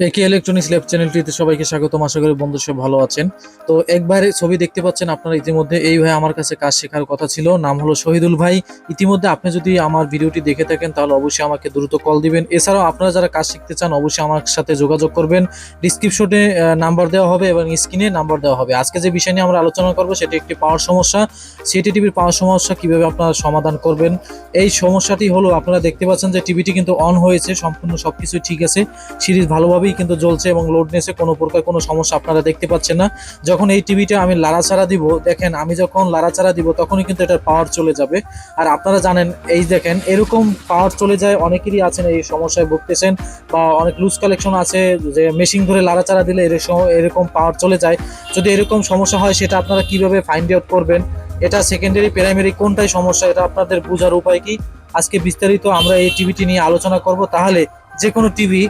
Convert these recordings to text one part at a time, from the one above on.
একে electronics lab চ্যানেলটিতে সবাইকে স্বাগতম। আশা করি বন্ধু সব ভালো আছেন। তো একবার ছবি দেখতে পাচ্ছেন আপনারা ইতিমধ্যে। এই ভাই আমার কাছে কাজ শেখার কথা ছিল, নাম হলো শহীদুল ভাই। ইতিমধ্যে আপনি যদি আমার ভিডিওটি দেখে থাকেন তাহলে অবশ্যই আমাকে দ্রুত কল দিবেন। এছাড়াও আপনারা যারা কাজ শিখতে চান অবশ্যই আমার সাথে যোগাযোগ করবেন। ডিসক্রিপশনে নাম্বার দেওয়া হবে এবং স্ক্রিনে নাম্বার দেওয়া হবে। আজকে যে বিষয় নিয়ে আমরা আলোচনা করবো সেটি একটি পাওয়ার সমস্যা। সিটি টিভির পাওয়ার সমস্যা কিভাবে আপনারা সমাধান করবেন। এই সমস্যাটি হলো, আপনারা দেখতে পাচ্ছেন যে টিভিটি কিন্তু অন হয়েছে, সম্পূর্ণ সবকিছু ঠিক আছে, সিরিজ ভালোভাবেই কিন্তু জ্বলছে এবং লোডনেসে কোনো প্রকার কোনো সমস্যা আপনারা দেখতে পাচ্ছেন না। যখন এই টিভিটা আমি লাড়াচাড়া দিব, দেখেন আমি যখন লাড়াচাড়া দিব তখনই কিন্তু এটার পাওয়ার চলে যাবে। আর আপনারা জানেন, এই দেখেন এরকম পাওয়ার চলে যায়, অনেকেরই আছেন এই সমস্যায় ভুগতেছেন, বা অনেক লুজ কালেকশন আছে যে মেশিন ধরে লাড়াচাড়া দিলে এরকম পাওয়ার চলে যায়। যদি এরকম সমস্যা হয় সেটা আপনারা কিভাবে ফাইন্ড আউট করবেন, এটা সেকেন্ডারি প্রাইমারি কোনটাই সমস্যা, এটা আপনাদের বোঝার উপায় কি? আজকে বিস্তারিত আমরা এই টিভিটি নিয়ে আলোচনা করব। তাহলে যে কোনো টিভি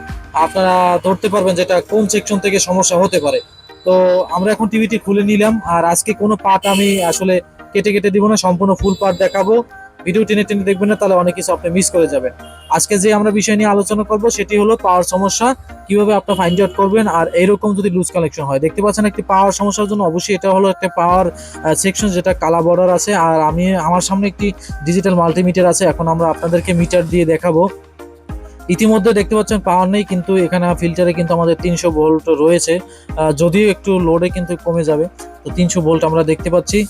আপনারা ধরতে পারবেন যেটা কোন সেকশন থেকে সমস্যা হতে পারে। তো আমরা এখন টিভিটি খুলে নিলাম, আর আজকে কোনো পার্ট আমি আসলে কেটে কেটে দিব না, সম্পূর্ণ ফুল পার্ট দেখাবো। ভিডিও টেনে টেনে দেখবেন না, তাহলে অনেক কিছু আপনি মিস করে যাবেন। আজকে যে আমরা বিষয় নিয়ে আলোচনা করব সেটি হলো পাওয়ার সমস্যা, কিভাবে আপনি ফাইন্ড আউট করবেন। আর এইরকম যদি লুজ কালেকশন হয়, দেখতে পাচ্ছেন একটি পাওয়ার সমস্যার জন্য অবশ্যই এটা হলো একটা পাওয়ার সেকশন যেটা কালা বর্ডার আছে। আর আমার সামনে একটি ডিজিটাল মাল্টিমিটার আছে, এখন আমরা আপনাদেরকে মিটার দিয়ে দেখাবো। ইতিমধ্যে দেখতে পাচ্ছেন পাওয়ার নেই, কিন্তু এখানে ফিল্টারে কিন্তু আমাদের 300 ভোল্ট রয়েছে, যদিও একটু লোডে কিন্তু কমে যাবে। তো 300 ভোল্ট আমরা দেখতে পাচ্ছি।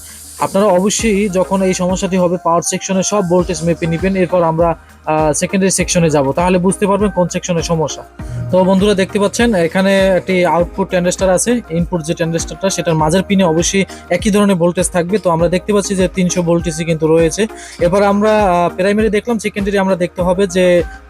আপনারা অবশ্যই যখন এই সমস্যাটি হবে পাওয়ার সেকশনে সব ভোল্টেজ মেপে নেবেন, এরপর আমরা সেকেন্ডারি সেকশনে যাব, তাহলে বুঝতে পারবেন কোন সেকশনের সমস্যা। তো বন্ধুরা দেখতে পাচ্ছেন এখানে একটি আউটপুট ট্রানজিস্টর আছে, ইনপুট যে ট্রানজিস্টরটা সেটার মাঝের পিনে অবশ্যই একই ধরনের ভোল্টেজ থাকবে। তো আমরা দেখতে পাচ্ছি যে 300 ভোল্টেজই কিন্তু রয়েছে। এরপর আমরা প্রাইমারি দেখলাম, সেকেন্ডারি আমরা দেখতে হবে যে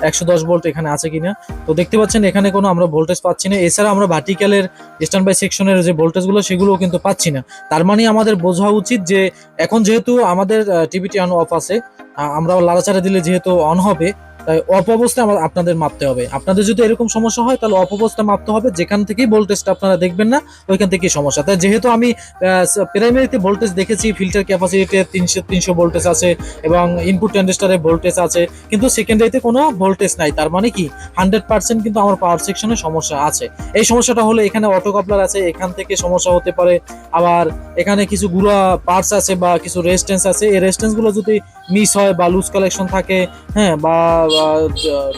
110 ভোল্ট এখানে আছে কিনা। তো দেখতে পাচ্ছেন এখানে কোনো আমরা ভোল্টেজ পাচ্ছি না। এছাড়া আমরা ভার্টিক্যালের স্ট্যান্ড বাই সেকশনের যে ভোল্টেজগুলো সেগুলোও কিন্তু পাচ্ছি না। তার মানে আমাদের বোঝা উচিত যে এখন যেহেতু আমাদের টিভিটি অন অফ আছে, আমরা লাড়াচাড়া দিলে যেহেতু অন হবে, তাই অফ অবস্থায় আপনাদের মাপতে হবে। আপনাদের যদি এরকম সমস্যা হয় তাহলে অফ অবস্থা মাপতে হবে, যেখান থেকেই ভোল্টেজটা আপনারা দেখবেন না ওইখান থেকেই সমস্যা। তাই যেহেতু আমি প্রাইমারিতে ভোল্টেজ দেখেছি, ফিল্টার ক্যাপাসিটিতে 300 ভোল্টেজ আছে এবং ইনপুট ট্রানজিস্টরে ভোল্টেজ আছে, কিন্তু সেকেন্ডারিতে কোনো ভোল্টেজ নাই। তার মানে কি 100% কিন্তু আমার পাওয়ার সেকশনে সমস্যা আছে। এই সমস্যাটা হলো এখানে অটো কাপলার আছে, এখান থেকে সমস্যা হতে পারে। আবার এখানে কিছু গুঁড়া পার্টস আছে বা কিছু রেজিস্ট্যান্স আছে, এই রেজিস্ট্যান্সগুলো যদি মিস হয় বা লুজ কালেকশন থাকে, হ্যাঁ, বা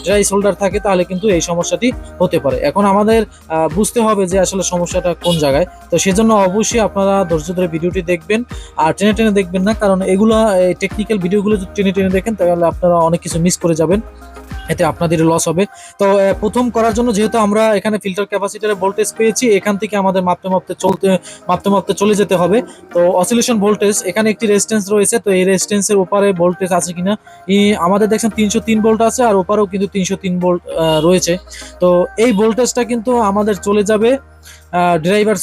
ড্রাই সোল্ডার থাকে, তাহলে কিন্তু এই সমস্যাটি হতে পারে। এখন আমাদের বুঝতে হবে যে আসলে সমস্যাটা কোন জায়গায়। তো সেজন্য অবশ্যই আপনারা ধৈর্য ধরে ভিডিওটি দেখবেন, আর টেনে টেনে দেখবেন না, কারণ এগুলো টেকনিক্যাল ভিডিওগুলো যদি টেনে টেনে দেখেন তাহলে আপনারা অনেক কিছু মিস করে যাবেন, এতে আপনাদের লস হবে। তো প্রথম করার জন্য যেহেতু আমরা এখানে ফিল্টার ক্যাপাসিটরে ভোল্টেজ পেয়েছি, এখান থেকে আমাদের মাপতে মাপতে চলে যেতে হবে। তো অসিলেশন ভোল্টেজ, এখানে একটি রেজিস্ট্যান্স রয়েছে, তো এই রেজিস্ট্যান্সের উপরে ভোল্টেজ আছে কিনা, আমাদের দেখছেন 303 ভোল্ট আছে, আর ওপারেও কিন্তু 303 ভোল্ট রয়েছে। তো এই ভোল্টেজটা কিন্তু আমাদের চলে যাবে ড্রাইভার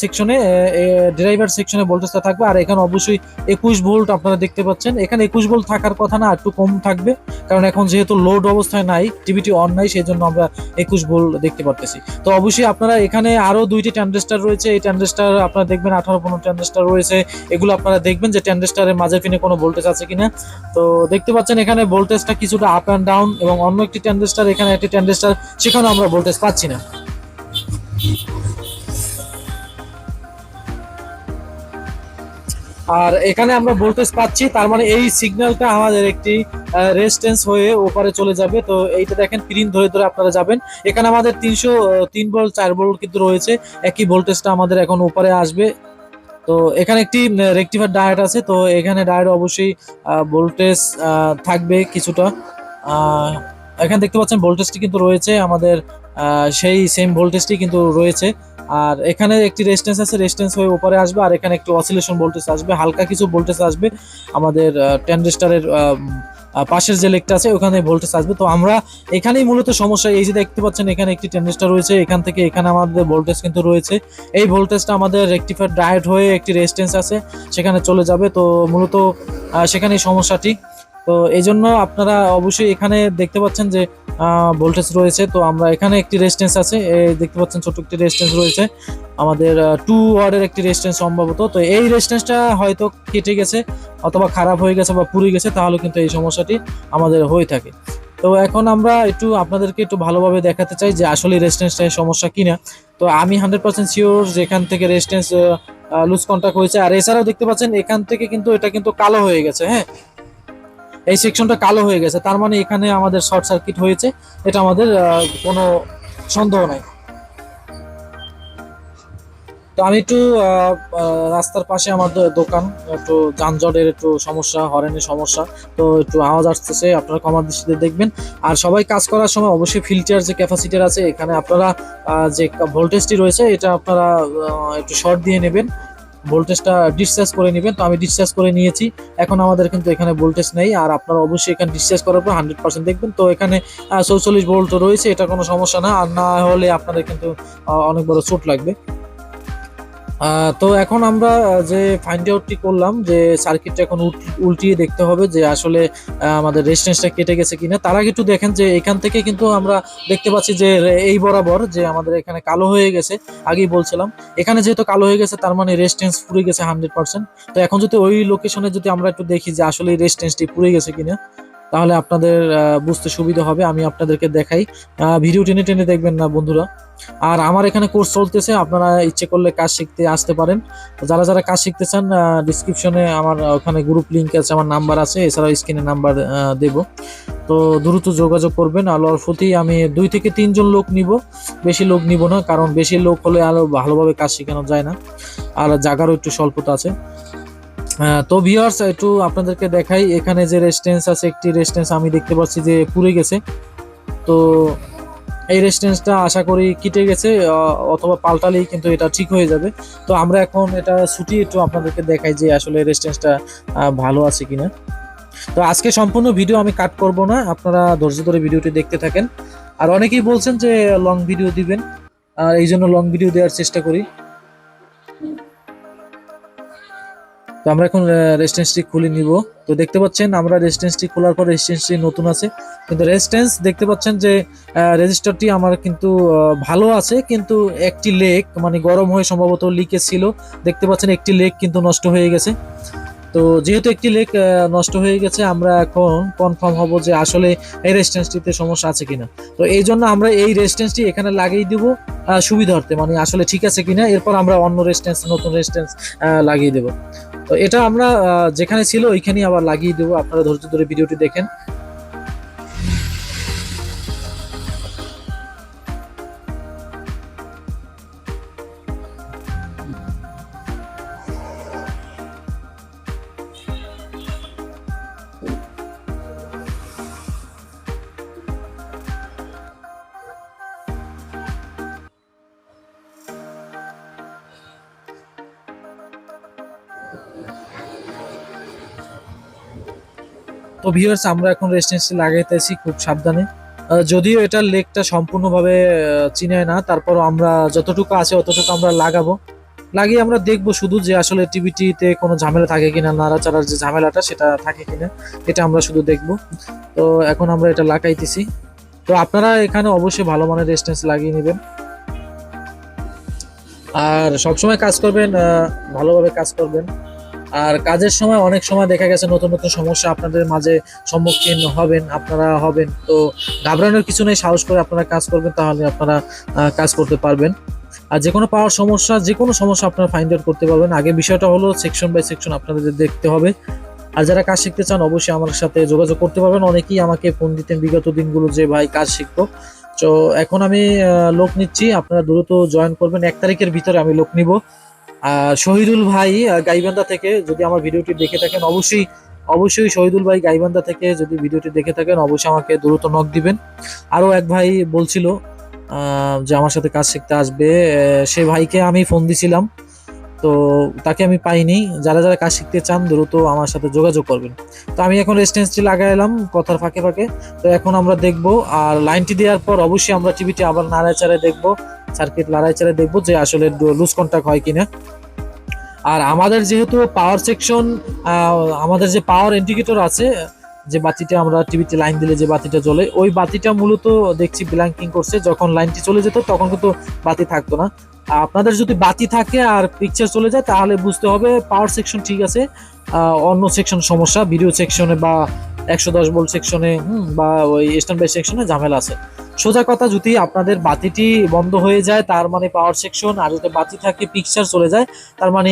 সেকশনে ভোল্টেজটা থাকবে। আর এখানে অবশ্যই 21 ভোল্ট আপনারা দেখতে পাচ্ছেন, এখানে 21 ভোল্ট থাকার কথা না, একটু কম থাকবে, কারণ এখন যেহেতু লোড অবস্থায় নাই, টিভিটি অন নাই, সেই জন্য আমরা 21 ভোল্ট দেখতে পারতেছি। তো অবশ্যই আপনারা এখানে আরো দুইটি ট্রানজিস্টর রয়েছে, এই ট্রানজিস্টর আপনারা দেখবেন 18-15 ট্রানজিস্টর রয়েছে, এগুলো আপনারা দেখবেন যে ট্রানজিস্টরের মাঝের পিনে কোনো ভোল্টেজ আছে কিনা। তো দেখতে পাচ্ছেন এখানে ভোল্টেজটা কিছুটা আপ অ্যান্ড ডাউন, এবং অন্য একটি ট্রানজিস্টর, এখানে একটি ট্রানজিস্টর, সেখানে আমরা ভোল্টেজ পাচ্ছি না। আর এখানে আমরা ভোল্টেজ পাচ্ছি, তার মানে এই সিগন্যালটা আমাদের একটি রেজিস্ট্যান্স হয়ে ওপারে চলে যাবে। তো এইটা দেখেন প্রিন্ট ধরে ধরে আপনারা যাবেন, এখানে আমাদের 303 ভোল্ট 4 ভোল্ট কিন্তু রয়েছে, একই ভোল্টেজটা আমাদের এখন ওপারে আসবে। তো এখানে একটি রেকটিফায়ার ডায়োড আছে, তো এখানে ডায়োড অবশ্যই ভোল্টেজ থাকবে কিছুটা। এখানে দেখতে পাচ্ছেন ভোল্টেজটি কিন্তু রয়েছে আমাদের, সেই সেম ভোল্টেজটি কিন্তু রয়েছে। আর এখানে একটি রেজিস্ট্যান্স আছে, রেজিস্ট্যান্স হয়ে উপরে আসবে, আর এখানে একটি অসিলেশন ভোল্টেজ আসবে, হালকা কিছু ভোল্টেজ আসবে আমাদের ট্রানজিস্টরের পাশের যে লেগটা আছে ওখানে ভোল্টেজ আসবে। তো আমরা এখানেই মূলত সমস্যা, এই যে দেখতে পাচ্ছেন এখানে একটি ট্রানজিস্টর রয়েছে, এখান থেকে এখানে আমাদের ভোল্টেজ কিন্তু রয়েছে, এই ভোল্টেজটা আমাদের রেকটিফায়ার ডায়োড হয়ে একটি রেজিস্ট্যান্স আছে সেখানে চলে যাবে। তো মূলত সেখানেই সমস্যাটি। তো এই জন্য আপনারা অবশ্যই এখানে দেখতে পাচ্ছেন যে ভোল্টেজ রয়েছে, তো আমরা এখানে একটি রেজিস্ট্যান্স আছে, দেখতে পাচ্ছেন ছোট একটি রেজিস্ট্যান্স রয়েছে আমাদের 2 ওয়াটের একটি রেজিস্ট্যান্স সম্ভবত। তো এই রেজিস্ট্যান্সটা হয়তো কেটে গেছে অথবা খারাপ হয়ে গেছে বা পুড়ে গেছে, তাহলে কিন্তু এই সমস্যাটি আমাদের হয়ে থাকে। তো এখন আমরা একটু আপনাদেরকে একটু ভালোভাবে দেখাতে চাই যে আসলে রেজিস্ট্যান্সটায় সমস্যা কিনা। তো আমি 100% শিওর যে এখান থেকে রেজিস্ট্যান্স লুজ কন্টাক্ট হয়েছে। আর এছাড়াও দেখতে পাচ্ছেন এখান থেকে কিন্তু এটা কিন্তু কালো হয়ে গেছে, হ্যাঁ, এই সেকশনটা কালো হয়ে গেছে, তার মানে এখানে আমাদের শর্ট সার্কিট হয়েছে, এটা আমাদের কোনো সন্দেহ নাই। তো আমি একটু রাস্তার পাশে আমার দোকান, একটু যানজটের একটু সমস্যা, হরেনের সমস্যা, তো একটু আওয়াজ আসতেছে, আপনারা কমার দৃষ্টিতে দেখবেন। আর সবাই কাজ করার সময় অবশ্যই ফিল্টার যে ক্যাপাসিটার আছে এখানে আপনারা যে ভোল্টেজটি রয়েছে এটা আপনারা একটু শর্ট দিয়ে নেবেন, ভোল্টেজটা ডিসচার্জ করে নেবেন। তো আমি ডিসচার্জ করে নিয়েছি, এখন আমাদের কিন্তু এখানে ভোল্টেজ নেই। আর আপনারা অবশ্যই এখানে ডিসচার্জ করার পর 100% দেখবেন, তো এখানে 44 ভোল্ট রয়েছে, এটা কোনো সমস্যা না। আর না হলে আপনাদের কিন্তু অনেক বড় চোট লাগবে। তো এখন আমরা যে ফাইন্ড আউটটি করলাম যে সার্কিটটা এখন উল্টিয়ে দেখতে হবে যে আসলে আমাদের রেজিস্ট্যান্সটা কেটে গেছে কিনা। তার আগে একটু দেখেন যে এখান থেকে কিন্তু আমরা দেখতে পাচ্ছি যে এই বরাবর যে আমাদের এখানে কালো হয়ে গেছে, আগেই বলছিলাম এখানে যেহেতু কালো হয়ে গেছে তার মানে রেজিস্ট্যান্স পুড়ে গেছে 100%। তো এখন যদি ওই লোকেশনে যদি আমরা একটু দেখি যে আসলে এই রেজিস্ট্যান্সটি পুড়ে গেছে কিনা, তাহলে আপনাদের বুঝতে সুবিধা হবে। আমি আপনাদেরকে দেখাই, ভিডিও টেনে টেনে দেখবেন না বন্ধুরা। আর আমার এখানে কোর্স চলতেছে, আপনারা ইচ্ছে করলে কাজ শিখতে আসতে পারেন। যারা যারা কাজ শিখতে চান ডিসক্রিপশনে আমার ওখানে গ্রুপ লিঙ্ক আছে, আমার নাম্বার আছে, এছাড়াও স্ক্রিনে নাম্বার দেব। তো দ্রুত যোগাযোগ করবেন। আর অল্পতেই আমি 2 থেকে 3 জন লোক নিব, বেশি লোক নিব না, কারণ বেশি লোক হলে আরো ভালোভাবে কাজ শেখানো যায় না, আর জায়গারও একটু স্বল্পতা আছে। তো ভিউয়ার্স একটু আপনাদেরকে দেখাই, এখানে যে রেজিস্ট্যান্স আছে, একটি রেজিস্ট্যান্স আমি দেখতে পাচ্ছি যে পুড়ে গেছে। তো এই রেজিস্ট্যান্সটা আশা করি কেটে গেছে, অথবা পাল্টালেই কিন্তু এটা ঠিক হয়ে যাবে। তো আমরা এখন এটা ছুটিয়ে একটু আপনাদেরকে দেখাই যে আসলে রেজিস্ট্যান্সটা ভালো আছে কিনা। তো আজকে সম্পূর্ণ ভিডিও আমি কাট করব না, আপনারা ধৈর্য ধরে ভিডিওটি দেখতে থাকেন। আর অনেকেই বলছেন যে লং ভিডিও দিবেন, আর এই জন্য লং ভিডিও দেওয়ার চেষ্টা করি। তো আমরা এখন রেজিস্ট্যান্সটি খুলে নিব। তো দেখতে পাচ্ছেন আমরা রেজিস্ট্যান্সটি খোলার পর রেজিস্ট্যান্সটি নতুন আছে, কিন্তু রেজিস্ট্যান্স দেখতে পাচ্ছেন যে রেজিস্টারটি আমার কিন্তু ভালো আছে, কিন্তু একটি লেগ মানে গরম হয়ে সম্ভবত লিকেজ ছিল। দেখতে পাচ্ছেন একটি লেগ কিন্তু নষ্ট হয়ে গেছে। তো যেহেতু একটি লেগ নষ্ট হয়ে গেছে, আমরা এখন কনফার্ম হব যে আসলে এই রেজিস্ট্যান্সটিতে সমস্যা আছে কিনা। তো এই জন্য আমরা এই রেজিস্ট্যান্সটি এখানে লাগিয়ে দিব সুবিধার্থে, মানে আসলে ঠিক আছে কিনা, এরপর আমরা অন্য রেজিস্ট্যান্স, নতুন রেজিস্ট্যান্স লাগিয়ে দেব। তো এটা আমরা যেখানে ছিল ওইখানেই আবার লাগিয়ে দেবো, আপনারা ধৈর্য ধরে ভিডিওটি দেখেন। তো ভিউয়ার্স আমরা এখন রেজিস্ট্যান্সটি লাগাইতেছি খুব সাবধানে, যদিও এটার লেগটা সম্পূর্ণভাবে চিনায় না, তারপরও আমরা যতটুকু আছে অতটুকু আমরা লাগাবো, লাগিয়ে আমরা দেখবো শুধু যে আসলে টিভিটিতে কোনো ঝামেলা থাকে কিনা, নাড়াচাড়ার যে ঝামেলাটা সেটা থাকে কিনা, এটা আমরা শুধু দেখবো। তো এখন আমরা এটা লাগাইতেছি। তো আপনারা এখানে অবশ্যই ভালো মানের রেজিস্ট্যান্স লাগিয়ে নেবেন, আর সবসময় কাজ করবেন, ভালোভাবে কাজ করবেন। আর কাজের সময় অনেক সময় দেখা গেছে নতুন নতুন সমস্যা আপনাদের মাঝে সম্মুখীন হবেন। তো ঘাবড়ানোর কিছু নেই, সাহস করে আপনারা কাজ করবেন, তাহলে আপনারা কাজ করতে পারবেন। আর যে কোনো পাওয়ার সমস্যা, যে কোনো সমস্যা আপনারা ফাইন্ড আউট করতে পারবেন। আগে বিষয়টা হলো সেকশন বাই সেকশন আপনাদের দেখতে হবে। আর যারা কাজ শিখতে চান অবশ্যই আমার সাথে যোগাযোগ করতে পারবেন। অনেকেই আমাকে ফোন দিতেন বিগত দিনগুলো যে ভাই কাজ শিখবো। তো এখন আমি লোক নিচ্ছি, আপনারা দ্রুত জয়েন করবেন, 1 তারিখের ভিতরে আমি লোক নিব। শহীদুল ভাই গাইবান্ধা থেকে যদি আমার ভিডিওটি দেখে থাকেন, অবশ্যই শহীদুল ভাই গাইবান্ধা থেকে যদি ভিডিওটি দেখে থাকেন অবশ্যই আমাকে দ্রুত নক দিবেন। আরও এক ভাই বলছিল যে আমার সাথে কাজ শিখতে আসবে, সে ভাইকে আমি ফোন দিছিলাম, তো তাকে আমি পাইনি। যারা যারা কাজ শিখতে চান দ্রুত আমার সাথে যোগাযোগ করবেন। তো আমি এখন রেজিস্ট্যান্সটি লাগাইলাম কথার ফাঁকে ফাঁকে। তো এখন আমরা দেখব, আর লাইনটি দেওয়ার পর অবশ্যই আমরা টিভিটি আবার নাড়াচাড়ে দেখব, সার্কিট নাড়াচাড়ে দেখব যে আসলে লুজ কন্টাক্ট হয় কিনা। আর আমাদের যেহেতু পাওয়ার সেকশন, আমাদের যে পাওয়ার ইন্ডিকেটর আছে, যে বাতিটা আমরা টিভিতে লাইন দিলে যে বাতিটা জ্বলে, ওই বাতিটা মূলত দেখছি ব্ল্যাঙ্কিং করছে, যখন লাইনটি চলে যেত তখন কিন্তু বাতি থাকতো না। আপনাদের যদি বাতি থাকে আর পিকচার চলে যায় তাহলে বুঝতে হবে পাওয়ার সেকশন ঠিক আছে, অন্য সেকশন সমস্যা, ভিডিও সেকশনে বা 110 ভোল্ট সেকশনে বা ওই স্ট্যান্ড বাই সেকশনে ঝামেলা আছে। সোজা কথা, যদি আপনাদের বাতিটি বন্ধ হয়ে যায় তার মানে পাওয়ার সেকশন, আর যদি বাতি থাকে পিকচার চলে যায় তার মানে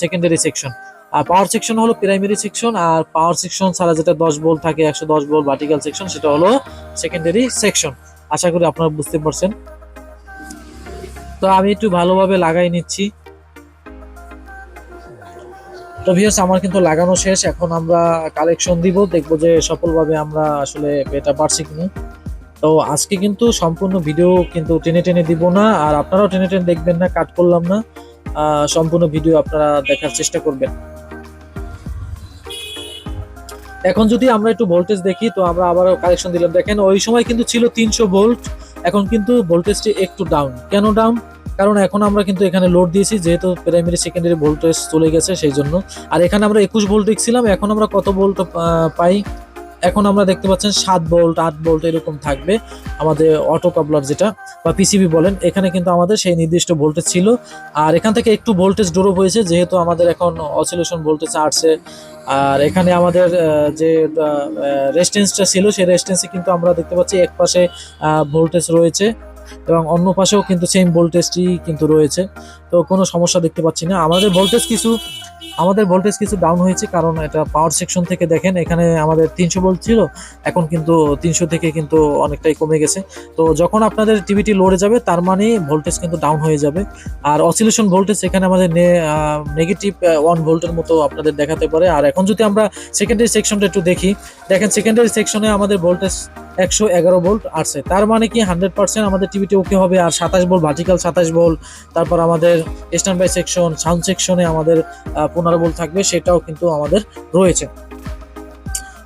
সেকেন্ডারি সেকশন। আর পাওয়ার সেকশন হলো প্রাইমারি সেকশন, আর পাওয়ার সেকশন ছাড়া যেটা 10 ভোল্ট থাকে 110 ভোল্ট ভার্টিক্যাল সেকশন, সেটা হলো সেকেন্ডারি সেকশন। আশা করি আপনারা বুঝতে পারছেন। তো আমি একটু ভালোভাবে লাগাই নিচ্ছি। তো ভিউয়ার্স, আমার কিন্তু লাগানো শেষ, এখন আমরা কালেকশন দিব, দেখবো যে সফলভাবে আমরা আসলে এটা পারছি কিনা। তো আজকে কিন্তু সম্পূর্ণ ভিডিও কিন্তু টেনে টেনে দিব না, আর আপনারাও টেনে টেনে দেখবেন না, কাট করলাম না, সম্পূর্ণ ভিডিও আপনারা দেখার চেষ্টা করবেন। এখন যদি আমরা একটু ভোল্টেজ দেখি, তো আমরা আবারও কালেকশন দিলাম, দেখেন ওই সময় কিন্তু ছিল 300 ভোল্ট, এখন কিন্তু ভোল্টেজটি একটু ডাউন। কেন ডাউন? কারণ এখন আমরা কিন্তু এখানে লোড দিয়েছি, যেহেতু প্রাইমারি সেকেন্ডারি ভোল্টেজ চলে গেছে সেই জন্য। আর এখানে আমরা 21 ভোল্ট দেখছিলাম, এখন আমরা কত ভোল্ট পাই? এখন আমরা দেখতে পাচ্ছেন 7 ভোল্ট 8 ভোল্ট এরকম থাকবে আমাদের অটো কাপলার যেটা বা পিসিবি বলেন, এখানে কিন্তু আমাদের সেই নির্দিষ্ট ভোল্টেজ ছিল। আর এখান থেকে একটু ভোল্টেজ ড্রপ হয়েছে, যেহেতু আমাদের এখন অসিলেশন ভোল্টেজ আসছে। আর এখানে আমাদের যে রেজিস্ট্যান্সটা ছিল সেই রেজিস্ট্যান্সে কিন্তু আমরা দেখতে পাচ্ছি এক পাশে ভোল্টেজ রয়েছে এবং অন্য পাশেও কিন্তু সেম ভোল্টেজটি কিন্তু রয়েছে। তো কোনো সমস্যা দেখতে পাচ্ছি না। আমাদের ভোল্টেজ কিছু ডাউন হয়েছে, কারণ এটা পাওয়ার সেকশন থেকে দেখেন, এখানে আমাদের 300 ভোল্ট ছিল, এখন কিন্তু 300 থেকে কিন্তু অনেকটাই কমে গেছে। তো যখন আপনাদের টিভিটি লোডে যাবে তার মানে ভোল্টেজ কিন্তু ডাউন হয়ে যাবে। আর অসিলেশন ভোল্টেজ এখানে আমাদের নেগেটিভ 1 ভোল্টের মতো আপনাদের দেখাতে পারে। আর এখন যদি আমরা সেকেন্ডারি সেকশনটা একটু দেখি, দেখেন সেকেন্ডারি সেকশনে আমাদের ভোল্টেজ 111 ভোল্ট আসছে, তার মানে কি 100% আমাদের টিভিটি ওকে হবে। আর 27 ভোল্ট ভার্টিক্যাল 27 ভোল্ট, তারপর আমাদের স্ট্যান্ড বাই সেকশন সাউন্ড সেকশনে আমাদের 15 ভোল্ট থাকবে, সেটাও কিন্তু আমাদের রয়েছে।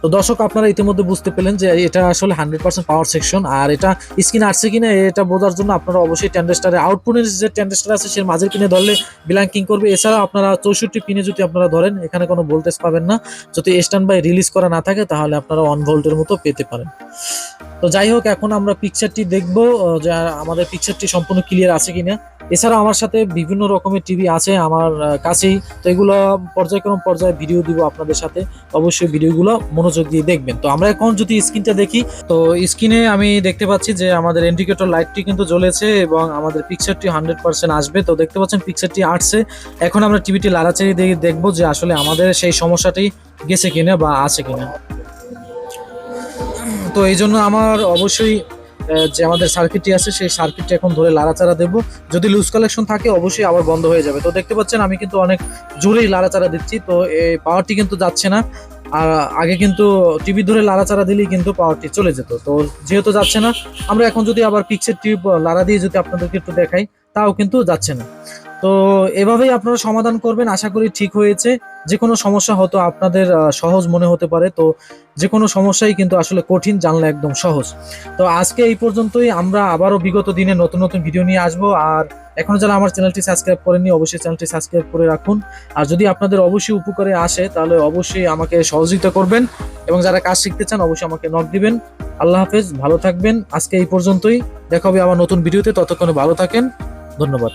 তো দর্শক, আপনারা ইতিমধ্যে বুঝতে পেলেন যে এটা আসলে 100% পাওয়ার সেকশন। আর এটা স্ক্রিন আসছে কিনা এটা বোঝার জন্য আপনারা অবশ্যই ট্রানজিস্টরের আউটপুটের যে ট্রানজিস্টর আছে সে মাঝের পিনে ধরলে ব্ল্যাঙ্কিং করবে। এছাড়া আপনারা 64 পিনে যদি আপনারা ধরেন, এখানে কোনো ভোল্টেজ পাবেন না। যদি স্ট্যান্ড বাই রিলিজ করা না থাকে তাহলে আপনারা 1 ভোল্টের মতো পেতে পারেন। তো যাই হোক, এখন আমরা পিকচারটি দেখবো যে আমাদের পিকচারটি সম্পূর্ণ ক্লিয়ার আছে কিনা। এছাড়া আমার সাথে বিভিন্ন রকমের টিভি আছে আমার কাছেই, তো এগুলো পর্যায়ে ভিডিও দিব আপনাদের সাথে, অবশ্যই ভিডিওগুলো মনোযোগ দিয়ে দেখবেন। তো আমরা এখন যদি স্ক্রিনটা দেখি, তো স্ক্রিনে আমি দেখতে পাচ্ছি যে আমাদের ইন্ডিকেটর লাইটটি কিন্তু জ্বলেছে এবং আমাদের পিকচারটি 100% আসবে। তো দেখতে পাচ্ছেন পিকচারটি আসছে। এখন আমরা টিভিটি লাড়াচাড়ি দিয়ে দেখবো যে আসলে আমাদের সেই সমস্যাটি গেছে কিনা বা আছে কিনা। তো এই জন্য আমার অবশ্যই যে আমাদের সার্কিটটি আছে সেই সার্কিটটি এখন ধরে লাড়াচাড়া দেবো। যদি লুজ কালেকশন থাকে অবশ্যই আবার বন্ধ হয়ে যাবে। তো দেখতে পাচ্ছেন আমি কিন্তু অনেক জোরেই লাড়াচাড়া দিচ্ছি, তো এই পাওয়ারটি কিন্তু যাচ্ছে না। আর আগে কিন্তু টিভি ধরে লাড়াচাড়া দিলেই কিন্তু পাওয়ারটি চলে যেত, তো যেহেতু যাচ্ছে না, আমরা এখন যদি আবার পিক্সের টিউব লাড়া দিয়ে যদি আপনাদেরকে একটু দেখাই, তাও কিন্তু যাচ্ছে না। তো এভাবেই আপনারা সমাধান করবেন, আশা করি ঠিক হয়েছে। যে কোনো সমস্যা হয়তো আপনাদের সহজ মনে হতে পারে, তো যে কোনো সমস্যাই কিন্তু আসলে কঠিন জানলে একদম সহজ। তো আজকে এই পর্যন্তই, আমরা আবারও বিগত দিনে নতুন নতুন ভিডিও নিয়ে আসবো। আর এখনো যারা আমার চ্যানেলটি সাবস্ক্রাইব করেননি অবশ্যই চ্যানেলটি সাবস্ক্রাইব করে রাখুন। আর যদি আপনাদের অবশ্যই উপকারে আসে তাহলে অবশ্যই আমাকে সহযোগিতা করবেন, এবং যারা কাজ শিখতে চান অবশ্যই আমাকে নক দিবেন। আল্লাহ হাফেজ, ভালো থাকবেন। আজকে এই পর্যন্তই, দেখা হবে আবার নতুন ভিডিওতে, ততক্ষণে ভালো থাকেন, ধন্যবাদ।